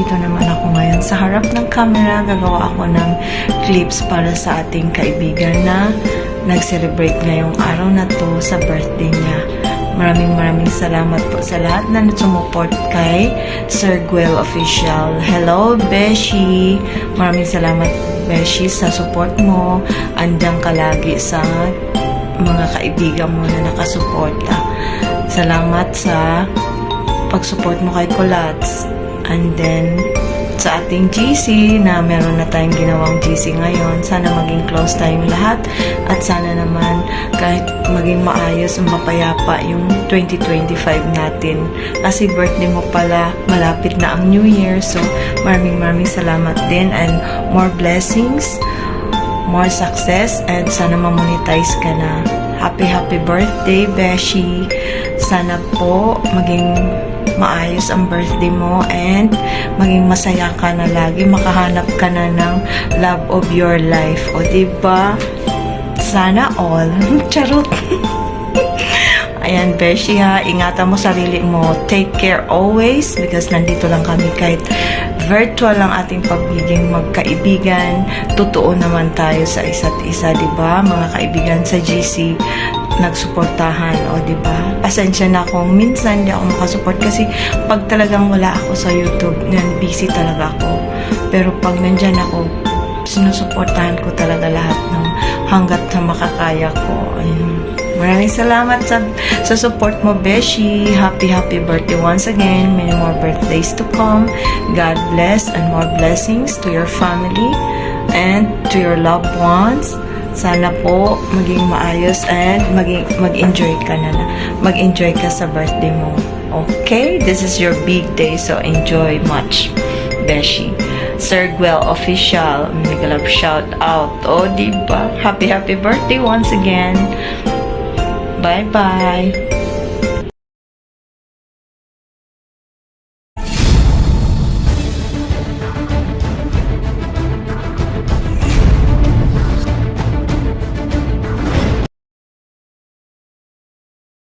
nandito naman ako ngayon sa harap ng camera. Gagawa ako ng clips para sa ating kaibigan na nag-celebrate ngayong araw na to sa birthday niya. Maraming salamat po sa lahat na sumuport kay Sir Guel Official. Hello, Beshi! Maraming salamat, Beshi, sa support mo. Andyan ka lagi sa mga kaibigan mo na nakasuporta. Salamat sa pag-support mo kay Colats. And then, sa ating GC na meron na tayong ginawang GC ngayon. Sana maging close tayong lahat at sana naman kahit maging maayos ang mapayapa yung 2025 natin. Kasi birthday mo pala, malapit na ang New Year. So, maraming salamat din and more blessings, more success, and sana ma-monetize ka na. Happy birthday, Beshi! Sana po maging maayos ang birthday mo and maging masaya ka na lagi, makahanap ka na ng love of your life. O diba? Sana all. Charot. Ayan, Beshi ha, ingatan mo sarili mo. Take care always because nandito lang kami kahit virtual lang ating pagbiging magkaibigan. Totoo naman tayo sa isa't isa, diba? Mga kaibigan sa GC, nagsuportahan, o diba? Pasensya na kung minsan hindi ako makasupport kasi pag talagang wala ako sa YouTube, busy talaga ako. Pero pag nandyan ako, sinusuportahan ko talaga lahat ng hanggat na makakaya ko. Ayun. Maraming salamat sa support mo, Beshi. Happy birthday once again. Many more birthdays to come. God bless and more blessings to your family and to your loved ones. Sana po maging maayos and mag-enjoy ka na. Mag-enjoy ka sa birthday mo. Okay? This is your big day, so enjoy much, Beshi. Sir Guel Official, mega love shout out. O, diba? Happy birthday once again. Bye-bye.